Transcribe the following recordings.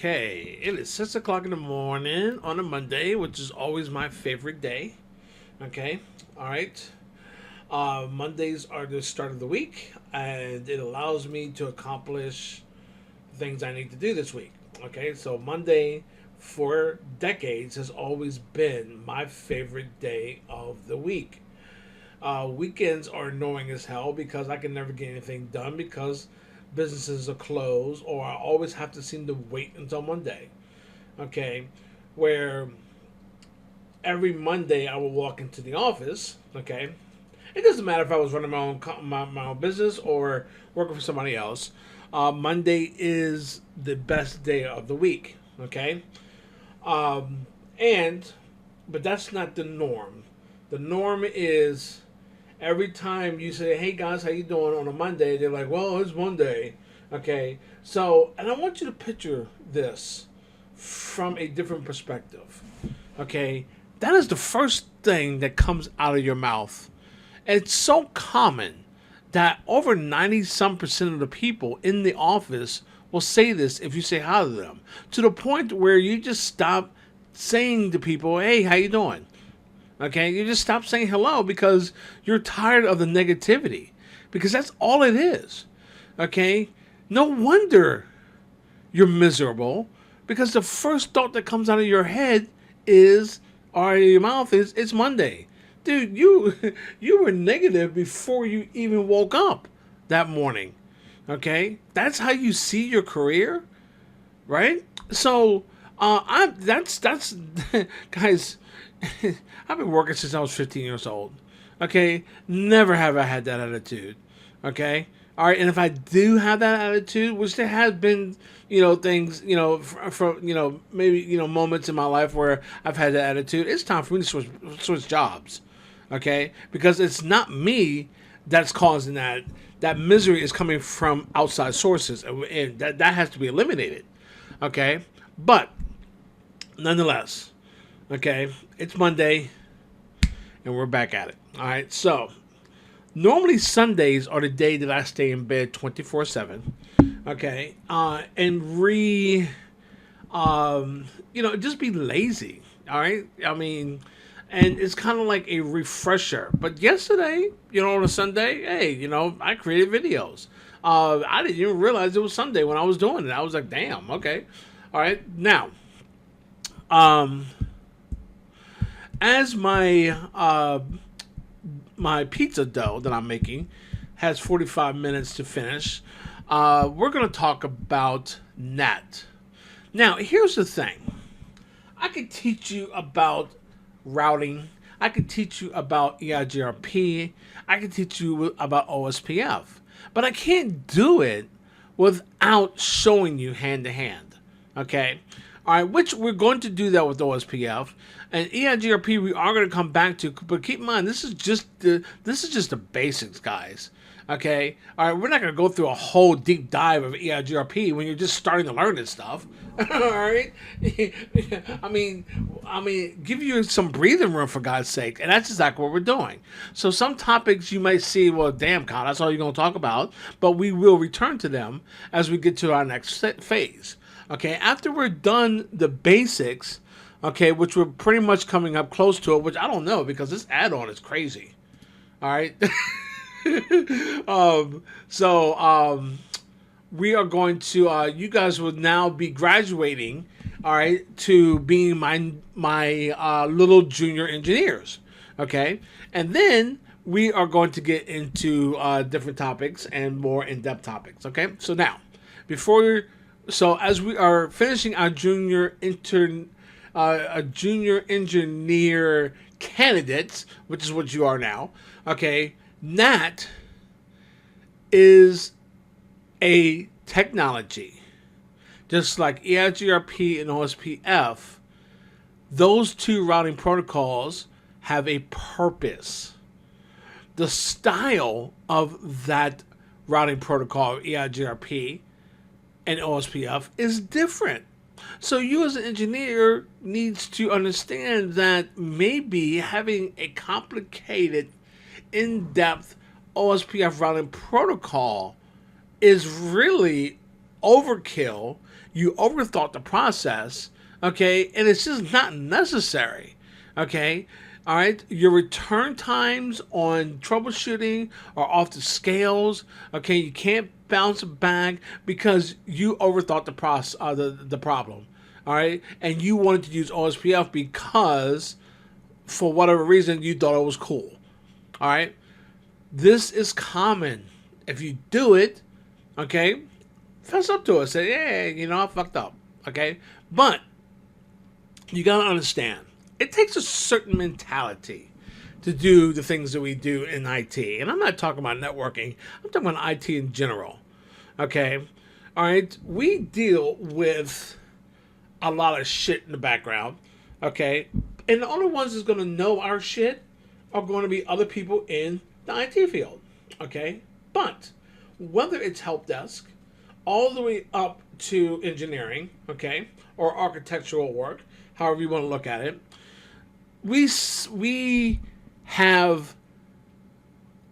Okay, it is 6 o'clock in the morning on a Monday, which is always my favorite day. Okay, all right. Mondays are the start of the week, and it allows me to accomplish things I need to do this week. Okay, so Monday for decades has always been my favorite day of the week. Weekends are annoying as hell because I can never get anything done because businesses are closed, or I always have to seem to wait until Monday. Okay, where every Monday I will walk into the office. Okay, it doesn't matter if I was running my own business or working for somebody else. Monday is the best day of the week. Okay, and but that's not the norm. The norm is every time you say, "Hey guys, how you doing?" on a Monday, they're like, "Well, it's Monday." Okay, so and I want you to picture this from a different perspective. Okay, that is the first thing that comes out of your mouth. It's so common that over 90 some percent of the people in the office will say this if you say hi to them, to the point where you just stop saying to people, "Hey, how you doing?" Okay, you just stop saying hello because you're tired of the negativity. Because that's all it is. Okay? No wonder you're miserable because the first thought that comes out of your head is, or your mouth is, it's Monday. Dude, you you were negative before you even woke up that morning. Okay? That's how you see your career, right? So, I that's guys, I've been working since I was 15 years old. Okay? Never have I had that attitude. Okay? All right, and if I do have that attitude, which there has been, things, from, maybe, moments in my life where I've had that attitude, it's time for me to switch jobs. Okay? Because it's not me that's causing that. That misery is coming from outside sources, and that has to be eliminated. Okay? But, nonetheless, okay, it's Monday, and we're back at it. All right, so normally Sundays are the day that I stay in bed 24/7. Okay, just be lazy. All right, I mean, and it's kind of like a refresher. But yesterday, on a Sunday, hey, I created videos. I didn't even realize it was Sunday when I was doing it. I was like, damn, okay, all right, now. Um, as my pizza dough that I'm making has 45 minutes to finish, we're going to talk about NAT. Now, here's the thing. I could teach you about routing. I could teach you about EIGRP. I could teach you about OSPF. But I can't do it without showing you hand to hand. Okay? All right, which we're going to do that with OSPF and EIGRP. We are going to come back to, but keep in mind this is just the basics, guys. Okay, all right, we're not going to go through a whole deep dive of EIGRP when you're just starting to learn this stuff. All right, I mean, give you some breathing room for God's sake, and that's exactly what we're doing. So some topics you might see, well, damn, Kyle, that's all you're going to talk about, but we will return to them as we get to our next phase. Okay, after we're done the basics, okay, which we're pretty much coming up close to it, which I don't know because this add-on is crazy. All right. We are going to, you guys will now be graduating, all right, to being my little junior engineers. Okay. And then we are going to get into different topics and more in-depth topics. Okay. So now, so as we are finishing our a junior engineer candidates, which is what you are now. Okay, NAT is a technology, just like EIGRP and OSPF. Those two routing protocols have a purpose. The style of that routing protocol, EIGRP and OSPF, is different. So you as an engineer needs to understand that maybe having a complicated, in-depth OSPF routing protocol is really overkill You overthought the process, okay, and it's just not necessary, okay? All right, your return times on troubleshooting are off the scales. Okay, you can't bounce it back because you overthought the process, the problem. All right, and you wanted to use OSPF because, for whatever reason, you thought it was cool. All right, this is common. If you do it, okay, fess up to it. Say, yeah, I fucked up. Okay, but you gotta understand, it takes a certain mentality to do the things that we do in IT. And I'm not talking about networking. I'm talking about IT in general. Okay? All right? We deal with a lot of shit in the background. Okay? And the only ones that's going to know our shit are going to be other people in the IT field. Okay? But whether it's help desk, all the way up to engineering, okay, or architectural work, however you want to look at it, we have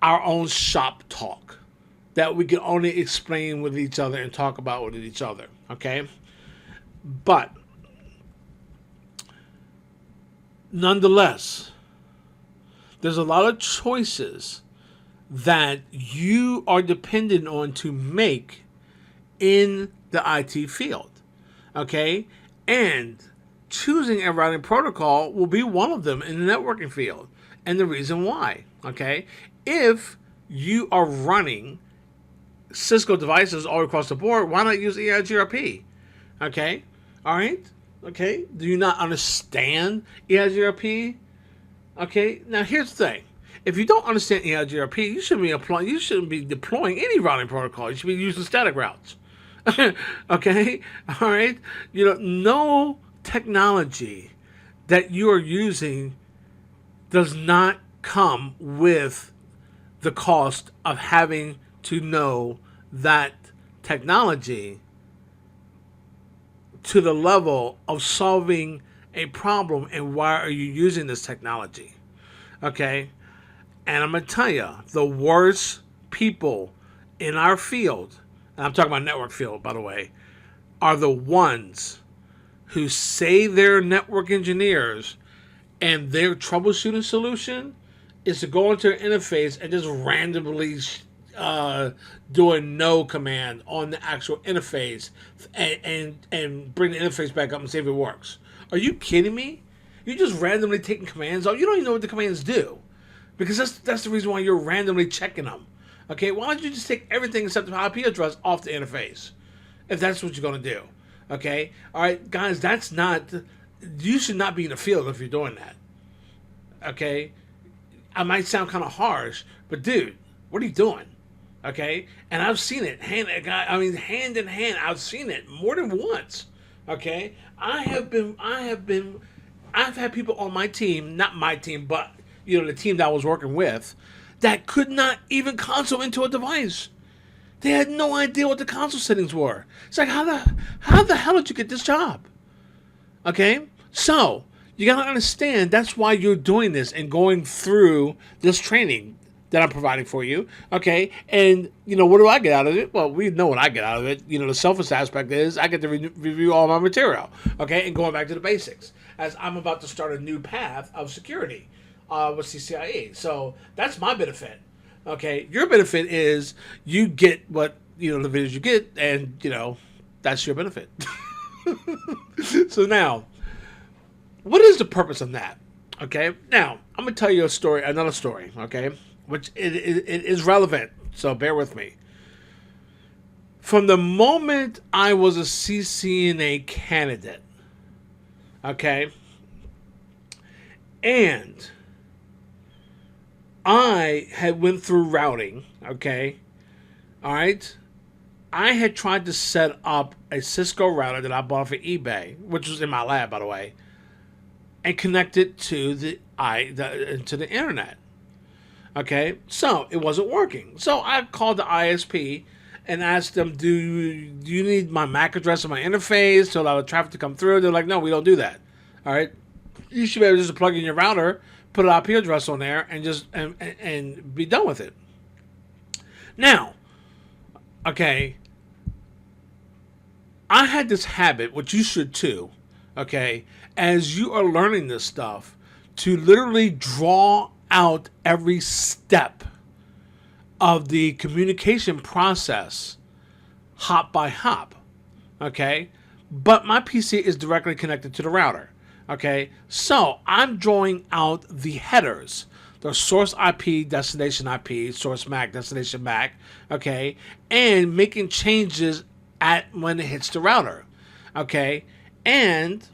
our own shop talk that we can only explain with each other and talk about with each other, okay? But nonetheless, there's a lot of choices that you are dependent on to make in the IT field, okay? And choosing a routing protocol will be one of them in the networking field. And the reason why, okay? If you are running Cisco devices all across the board, why not use EIGRP? Okay? All right? Okay? Do you not understand EIGRP? Okay? Now, here's the thing. If you don't understand EIGRP, you shouldn't be deploying any routing protocol. You should be using static routes. Okay? All right? No technology that you are using does not come with the cost of having to know that technology to the level of solving a problem and why are you using this technology. Okay? And I'm going to tell you, the worst people in our field, and I'm talking about network field, by the way, are the ones who say they're network engineers and their troubleshooting solution is to go into an interface and just randomly do a no command on the actual interface and bring the interface back up and see if it works. Are you kidding me? You're just randomly taking commands off. You don't even know what the commands do. Because that's the reason why you're randomly checking them. Okay, why don't you just take everything except the IP address off the interface? If that's what you're going to do. Okay? All right, guys, you should not be in the field if you're doing that. Okay? I might sound kind of harsh, but dude, what are you doing? Okay? And I've seen it hand in hand. I've seen it more than once. Okay? I've had people on my team, not my team, but the team that I was working with, that could not even console into a device. They had no idea what the console settings were. It's like, how the hell did you get this job? Okay? So, you got to understand that's why you're doing this and going through this training that I'm providing for you. Okay? And, what do I get out of it? Well, we know what I get out of it. The selfish aspect is I get to review all my material. Okay? And going back to the basics. As I'm about to start a new path of security with CCNA. So, that's my benefit. Okay, your benefit is you get what the videos you get, and that's your benefit. So now, what is the purpose of that? Okay, now I'm gonna tell you another story. Okay, which it is relevant. So bear with me. From the moment I was a CCNA candidate, okay, and I had went through routing, okay? All right? I had tried to set up a Cisco router that I bought off of eBay, which was in my lab, by the way, and connect it to the internet. Okay? So, it wasn't working. So, I called the ISP and asked them, do you need my MAC address on my interface to allow the traffic to come through? They're like, no, we don't do that. All right? You should be able to just plug in your router, put an IP address on there, and just and be done with it. Now, okay, I had this habit, which you should too, okay, as you are learning this stuff, to literally draw out every step of the communication process hop by hop, okay? But my PC is directly connected to the router, okay? So I'm drawing out the headers, the source IP, destination IP, source MAC, destination MAC, okay? And making changes at when it hits the router, okay? And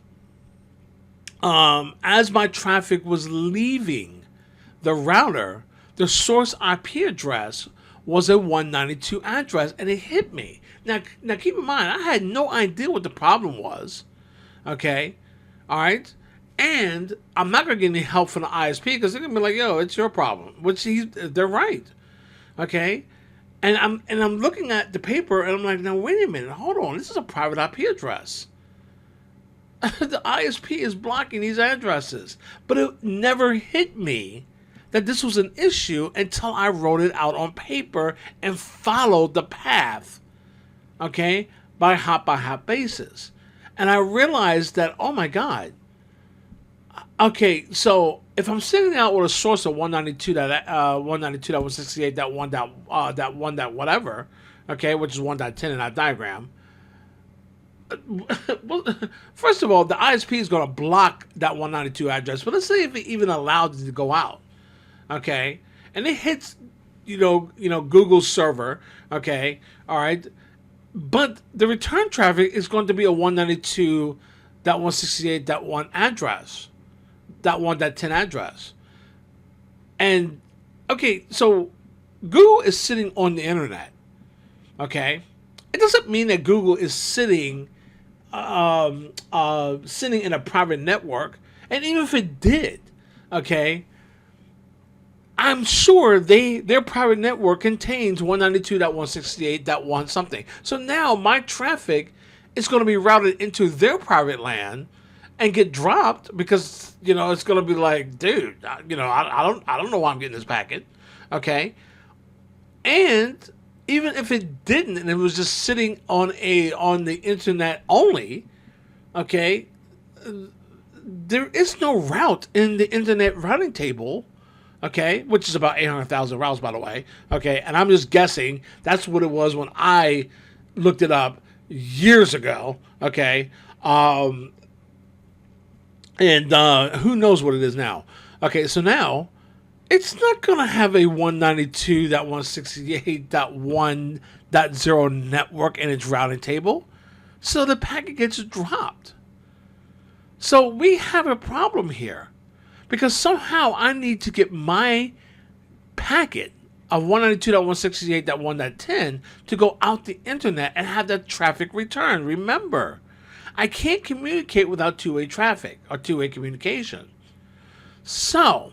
as my traffic was leaving the router, the source IP address was a 192 address, and it hit me. Now keep in mind, I had no idea what the problem was, okay? All right? And I'm not going to get any help from the ISP because they're going to be like, yo, it's your problem, which they're right, okay? And I'm looking at the paper, and I'm like, now, wait a minute, hold on. This is a private IP address. The ISP is blocking these addresses. But it never hit me that this was an issue until I wrote it out on paper and followed the path, okay, by hop basis. And I realized that, oh my God, okay, so if I'm sitting out with a source of 192.168.1 whatever, okay, which is 1.10 in that diagram, well, first of all, the ISP is going to block that 192 address, but let's say if it even allowed it to go out, okay, and it hits, Google's server, okay, all right, but the return traffic is going to be a 192.168.1 address, that 1.10 address, and okay, so Google is sitting on the internet, okay. It doesn't mean that Google is sitting in a private network. And even if it did, okay, I'm sure their private network contains 192.168.1 something. So now my traffic is going to be routed into their private LAN and get dropped because, it's going to be like, dude, I don't know why I'm getting this packet, okay? And even if it didn't, and it was just sitting on the internet only, okay, there is no route in the internet routing table, okay, which is about 800,000 routes, by the way, okay, and I'm just guessing that's what it was when I looked it up years ago, okay, and who knows what it is now, okay, so now it's not going to have a 192.168.1.0 network in its routing table, so the packet gets dropped. So we have a problem here, because somehow I need to get my packet of 192.168.1.10 to go out the internet and have that traffic return. Remember, I can't communicate without two-way traffic or two-way communication. So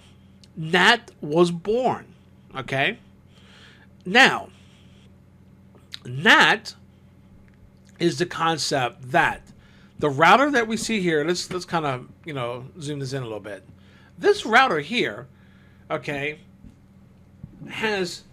NAT was born, okay? Now, NAT is the concept that the router that we see here, let's kind of, zoom this in a little bit. This router here, okay, has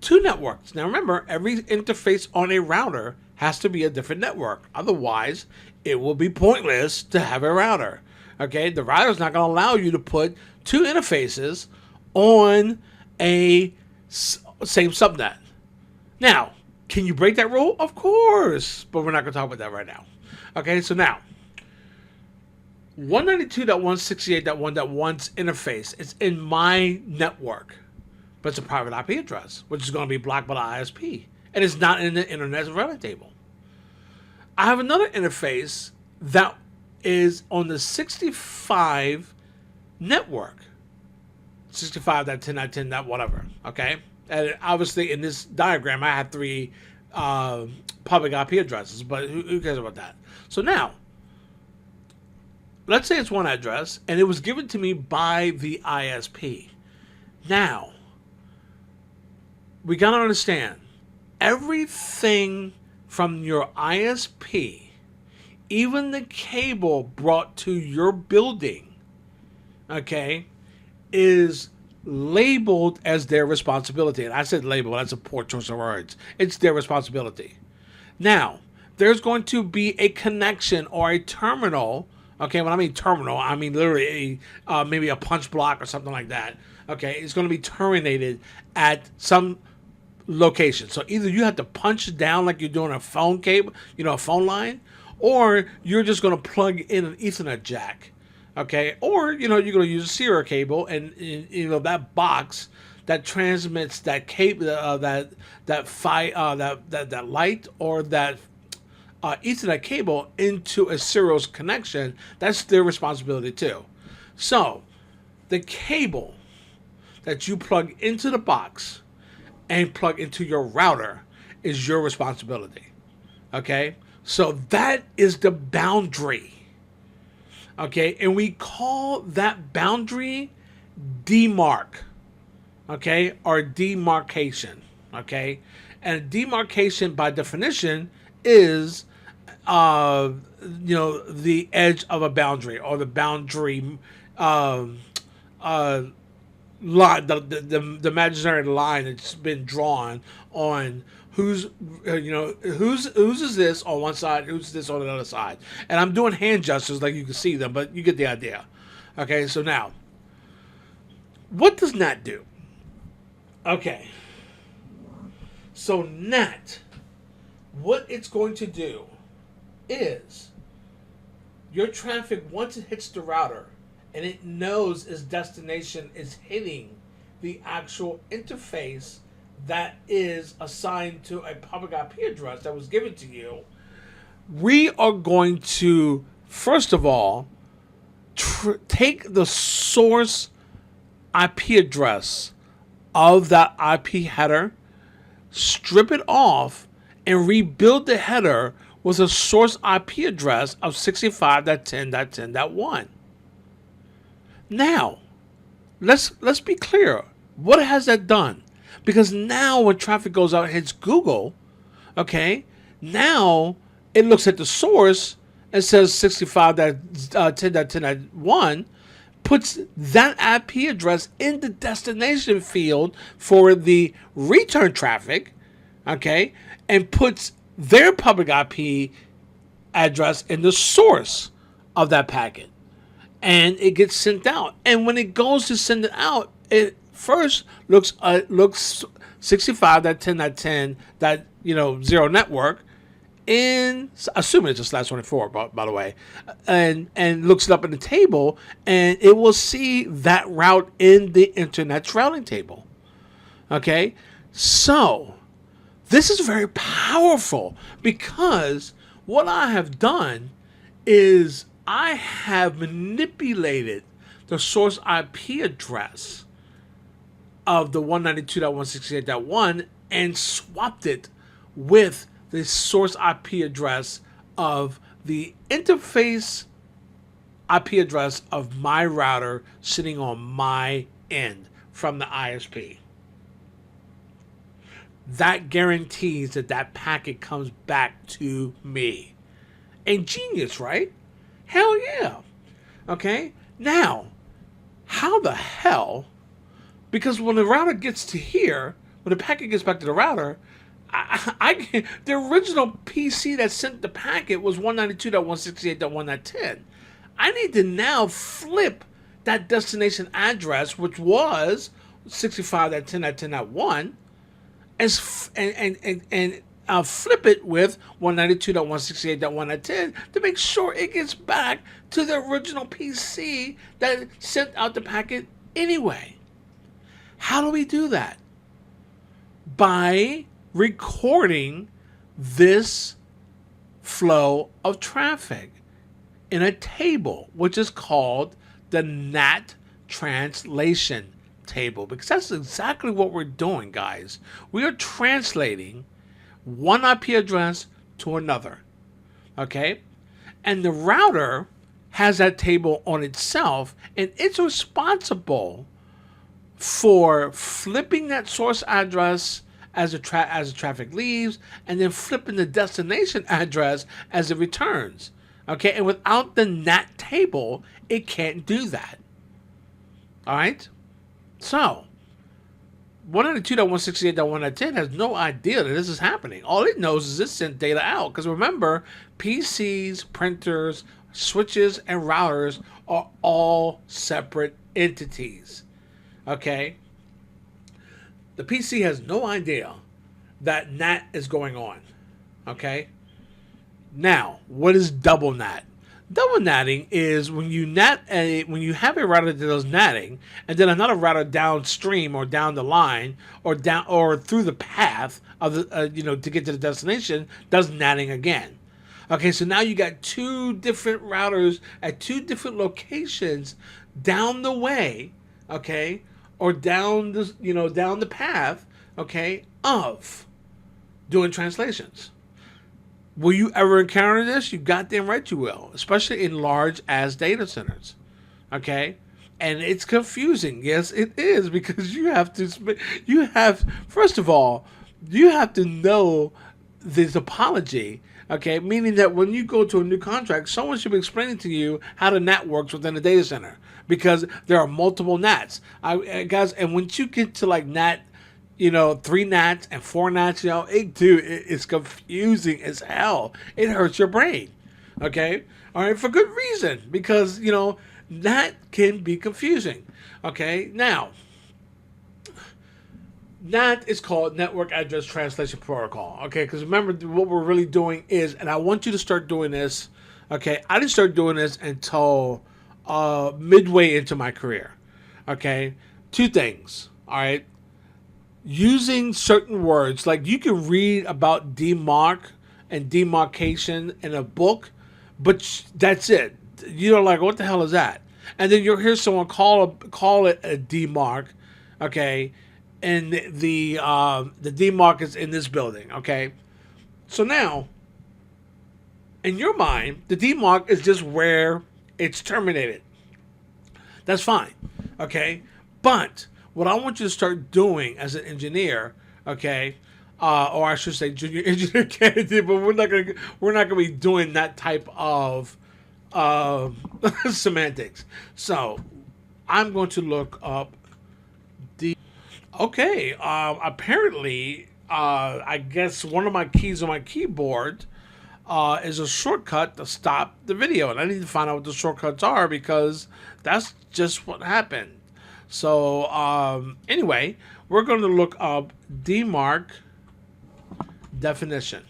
two networks. Now remember, every interface on a router has to be a different network. Otherwise, it will be pointless to have a router. Okay, the router is not going to allow you to put two interfaces on a same subnet. Now, can you break that rule? Of course, but we're not going to talk about that right now. Okay, so now, 192.168.1.1's interface is in my network, but it's a private IP address, which is going to be blocked by the ISP, and it's not in the internet routing table. I have another interface that is on the 65 network, 65.10.10, whatever, okay? And obviously in this diagram, I have three public IP addresses, but who cares about that? So now, let's say it's one address, and it was given to me by the ISP. Now, we got to understand, everything from your ISP, even the cable brought to your building, okay, is labeled as their responsibility. And I said label, that's a poor choice of words. It's their responsibility. Now, there's going to be a connection or a terminal. Okay, when I mean terminal, I mean literally maybe a punch block or something like that. Okay, it's going to be terminated at some location. So either you have to punch down like you're doing a phone cable, a phone line, or you're just going to plug in an Ethernet jack. Okay, or you're going to use a serial cable, and that box that transmits that cable, that light or that Ethernet cable into a serial connection. That's their responsibility too. So the cable that you plug into the box and plug into your router is your responsibility. Okay, so that is the boundary. Okay, and we call that boundary demarc, okay, or demarcation, okay? And demarcation by definition is, the edge of a boundary or the boundary line, the imaginary line that's been drawn on whose is this on one side, who's this on the other side. And I'm doing hand gestures like you can see them, but you get the idea. Okay, so now, what does NAT do? Okay, so NAT, what it's going to do is your traffic, once it hits the router and it knows its destination is hitting the actual interface that is assigned to a public IP address that was given to you, we are going to, first of all, take the source IP address of that IP header, strip it off, and rebuild the header with a source IP address of 65.10.10.1. Now, let's be clear. What has that done? Because now when traffic goes out and hits Google, okay, now it looks at the source and says 65.10.10.1, puts that IP address in the destination field for the return traffic, okay, and puts their public IP address in the source of that packet. And it gets sent out. And when it goes to send it out, it first looks 65.10.10.0 network in, assuming it's just /24, by the way, and looks it up in the table, and it will see that route in the internet's routing table. Okay, so this is very powerful, because what I have done is I have manipulated the source IP address of the 192.168.1 and swapped it with the source IP address of the interface IP address of my router sitting on my end from the ISP. That guarantees that that packet comes back to me. Ingenious, right? Hell yeah. Okay? Now, how the hell? Because when the router gets to here, when the packet gets back to the router, the original PC that sent the packet was 192.168.1.10. I need to now flip that destination address, which was 65.10.10.1, and I'll flip it with 192.168.1.10 to make sure it gets back to the original PC that sent out the packet anyway. How do we do that? By recording this flow of traffic in a table, which is called the NAT translation table, because that's exactly what we're doing, guys. We are translating one IP address to another, okay? And the router has that table on itself, and it's responsible for flipping that source address as the traffic leaves, and then flipping the destination address as it returns. Okay, and without the NAT table, it can't do that. All right? So, 192.168.1.10 has no idea that this is happening. All it knows is it sent data out. Because remember, PCs, printers, switches, and routers are all separate entities. Okay? The PC has no idea that NAT is going on. Okay? Now, what is double NAT? Double natting is when you have a router that does natting, and then another router downstream or down the line or down or through the path of the to get to the destination does natting again. Okay, so now you got two different routers at two different locations down the way, okay, or down the path, okay, of doing translations. Will you ever encounter this? You goddamn right you will, especially in large ass data centers. Okay? And it's confusing. Yes, it is, because first of all, you have to know the topology. Okay? Meaning that when you go to a new contract, someone should be explaining to you how the NAT works within a data center, because there are multiple NATs. Guys, and once you get to like NAT, 3 NATs and 4 NATs, it's confusing as hell. It hurts your brain. Okay? All right, for good reason, because, that can be confusing. Okay? Now, NAT is called Network Address Translation Protocol. Okay? Because remember, what we're really doing is, and I want you to start doing this, okay? I didn't start doing this until midway into my career. Okay? 2 things. All right? Using certain words, like you can read about demarc and demarcation in a book, but that's it. Like, what the hell is that? And then you'll hear someone call it a demarc, okay, and the demarc is in this building, okay. So now, in your mind, the demarc is just where it's terminated. That's fine, okay, but what I want you to start doing as an engineer, okay, or I should say junior engineer candidate, but we're not gonna be doing that type of semantics. So I'm going to look up apparently, I guess one of my keys on my keyboard is a shortcut to stop the video, and I need to find out what the shortcuts are, because that's just what happened. So, anyway, we're going to look up demarc definition.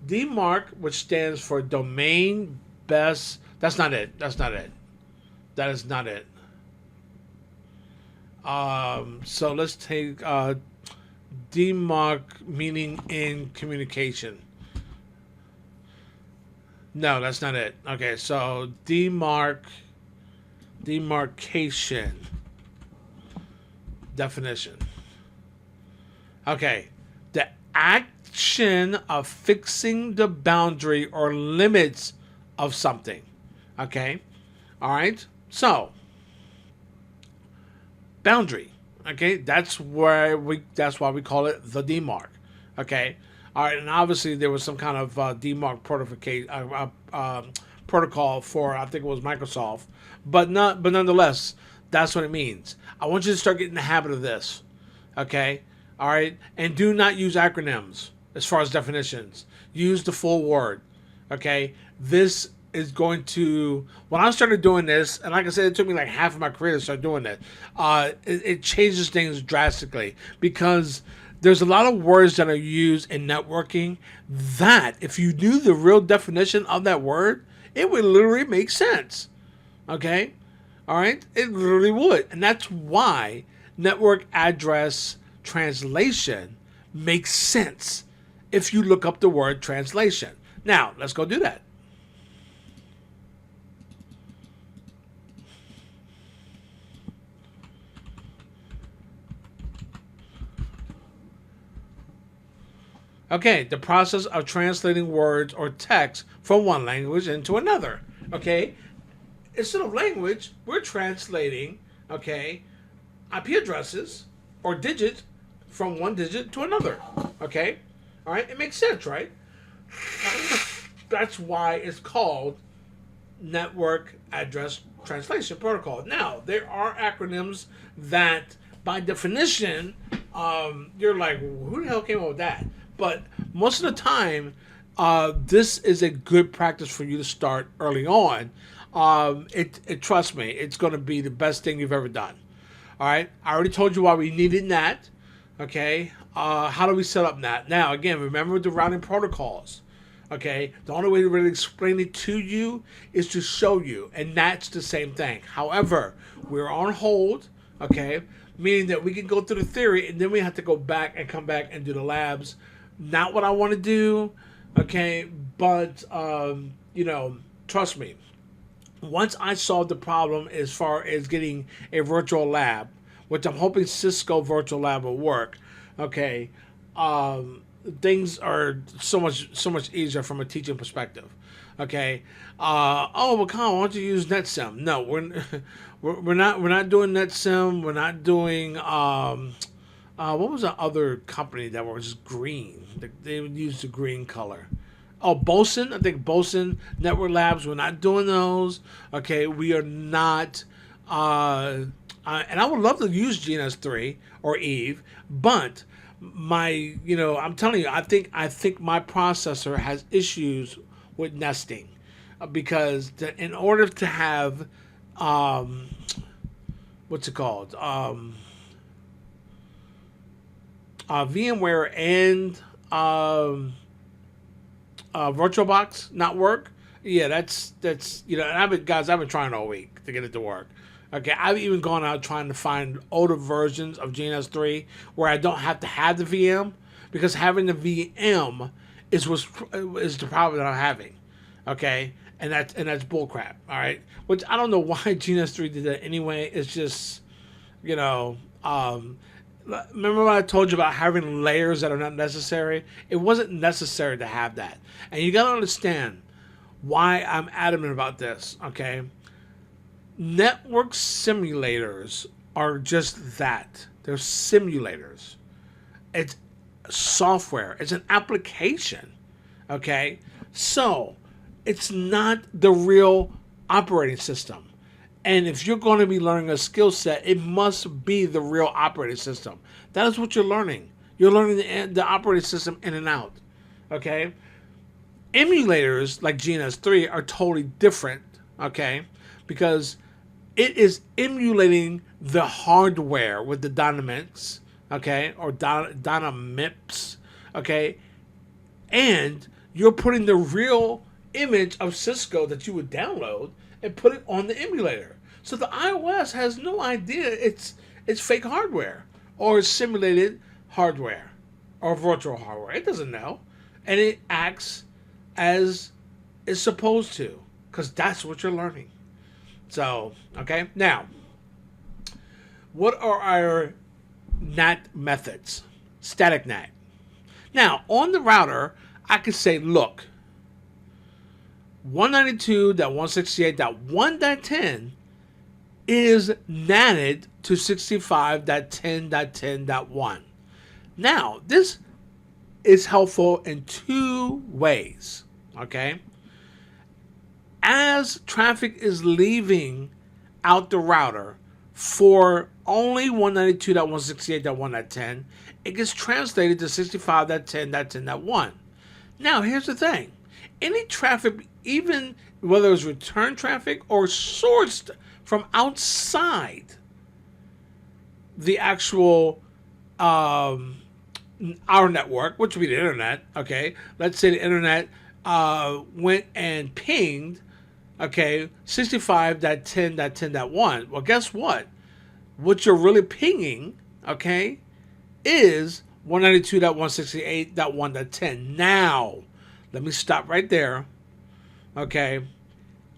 Demarc, which stands for domain best. That's not it. That is not it. So let's take demarc, meaning in communication. No, that's not it. Okay, so demarcation definition. Okay, the action of fixing the boundary or limits of something. Okay, all right. So boundary. Okay, that's why we call it the demarc. Okay, all right, and obviously there was some kind of demarc protocol for, I think it was Microsoft. But nonetheless, that's what it means. I want you to start getting the habit of this. Okay? All right? And do not use acronyms as far as definitions. Use the full word. Okay? This is going to, when I started doing this, and like I said, it took me like half of my career to start doing it, it changes things drastically, because there's a lot of words that are used in networking that, if you knew the real definition of that word, it would literally make sense. Okay? All right? It literally would. And that's why network address translation makes sense if you look up the word translation. Now, let's go do that. Okay, the process of translating words or text from one language into another. Okay? Instead of language, we're translating, okay, IP addresses or digits from one digit to another. Okay? All right? It makes sense, right? That's why it's called Network Address Translation Protocol. Now, there are acronyms that by definition, you're like, who the hell came up with that? But most of the time, this is a good practice for you to start early on. Trust me, it's going to be the best thing you've ever done. All right, I already told you why we needed NAT. Okay, how do we set up NAT? Now, again, remember the routing protocols. Okay, the only way to really explain it to you is to show you, and that's the same thing. However, we're on hold. Okay, meaning that we can go through the theory and then we have to go back and come back and do the labs. Not what I want to do. Okay, but trust me. Once I solve the problem as far as getting a virtual lab, which I'm hoping Cisco virtual lab will work, okay, things are so much easier from a teaching perspective. Okay, well, Colin, why don't you use NetSim? No, we're not doing NetSim. We're not doing what was the other company that was green? They would use the green color. Oh, Boson. I think Boson Network Labs. We're not doing those. Okay, we are not. And I would love to use GNS3 or Eve, but I'm telling you, I think my processor has issues with nesting, because in order to have what's it called, VMware and VirtualBox not work. Yeah, that's and I've been trying all week to get it to work. Okay, I've even gone out trying to find older versions of GNS3 where I don't have to have the VM, because having the VM is the problem that I'm having. Okay, and that's bullcrap. All right, which I don't know why GNS3 did that anyway. It's just remember when I told you about having layers that are not necessary? It wasn't necessary to have that. And you got to understand why I'm adamant about this, okay? Network simulators are just that. They're simulators. It's software. It's an application, okay? So it's not the real operating system. And if you're going to be learning a skill set, it must be the real operating system. That is what you're learning. You're learning the operating system in and out. Okay? Emulators like GNS3 are totally different. Okay? Because it is emulating the hardware with the Dynamics. Okay? Or Dynamips. Okay? And you're putting the real image of Cisco that you would download and put it on the emulator. So the iOS has no idea it's fake hardware or simulated hardware or virtual hardware. It doesn't know. And it acts as it's supposed to, because that's what you're learning. So, okay. Now, what are our NAT methods? Static NAT. Now, on the router, I could say, look, 192.168.1.10 is NATed to 65.10.10.1. Now, this is helpful in two ways, okay? As traffic is leaving out the router for only 192.168.1.10, it gets translated to 65.10.10.1. Now, here's the thing. Any traffic, even whether it's return traffic or sourced from outside the actual our network, which would be the internet, okay? Let's say the internet went and pinged, okay, 65.10.10.1. Well, guess what? What you're really pinging, okay, is 192.168.1.10. Now, let me stop right there. Okay.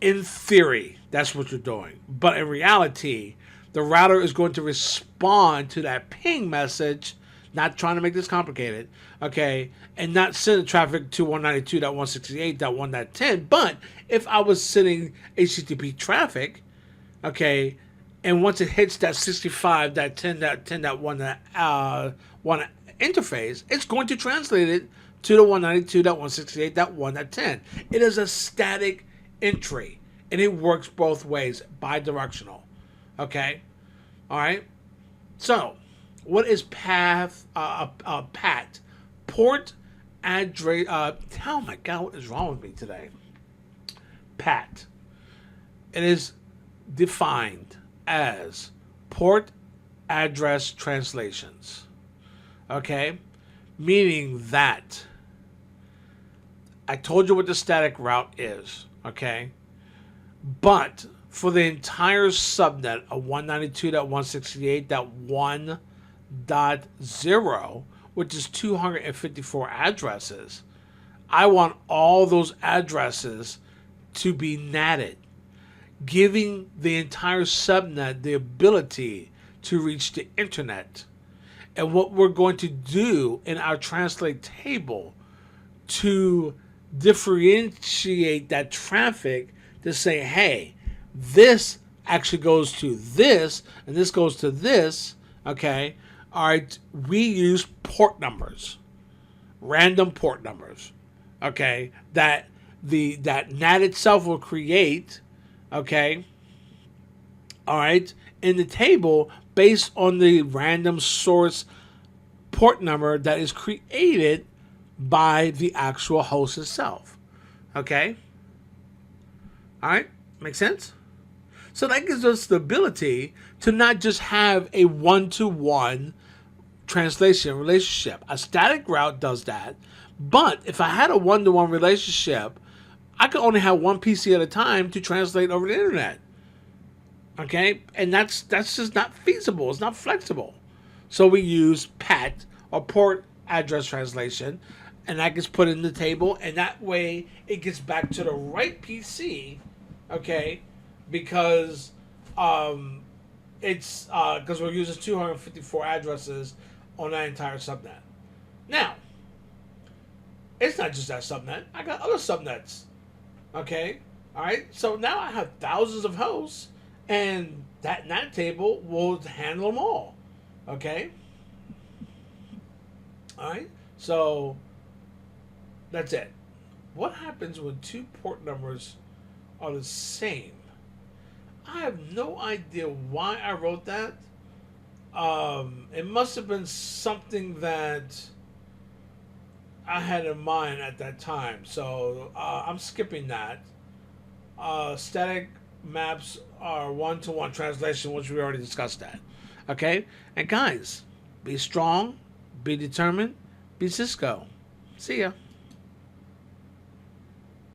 In theory, that's what you're doing. But in reality, the router is going to respond to that ping message, not trying to make this complicated, okay, and not send the traffic to 192.168.1.10. But if I was sending HTTP traffic, okay, and once it hits that 65.10.10.1 interface, it's going to translate it to the 192.168.1.10. It is a static entry, and it works both ways, bidirectional. Okay? All right? So, what is PAT? Port address. Oh my God, what is wrong with me today? PAT. It is defined as port address translations. Okay? Meaning that I told you what the static route is. Okay? But for the entire subnet of 192.168.1.0, which is 254 addresses, I want all those addresses to be NATed, giving the entire subnet the ability to reach the internet. And what we're going to do in our translate table to differentiate that traffic to say, hey, this actually goes to this, and this goes to this, okay? All right, we use port numbers, random port numbers, okay, that that NAT itself will create, okay, all right, in the table based on the random source port number that is created by the actual host itself, okay? All right, make sense? So that gives us the ability to not just have a one-to-one translation relationship. A static route does that, but if I had a one-to-one relationship, I could only have one PC at a time to translate over the internet. Okay, and that's just not feasible. It's not flexible. So we use PAT, or port address translation, and that gets put in the table, and that way it gets back to the right PC. Okay, because it's because we're using 254 addresses on that entire subnet. Now, it's not just that subnet. I got other subnets. Okay, all right. So now I have thousands of hosts, and that NAT table will handle them all. Okay. All right. So that's it. What happens when two port numbers are the same? I have no idea why I wrote that. It must have been something that I had in mind at that time. So I'm skipping that. Static maps are one-to-one translation, which we already discussed that. Okay? And guys, be strong, be determined, be Cisco. See ya.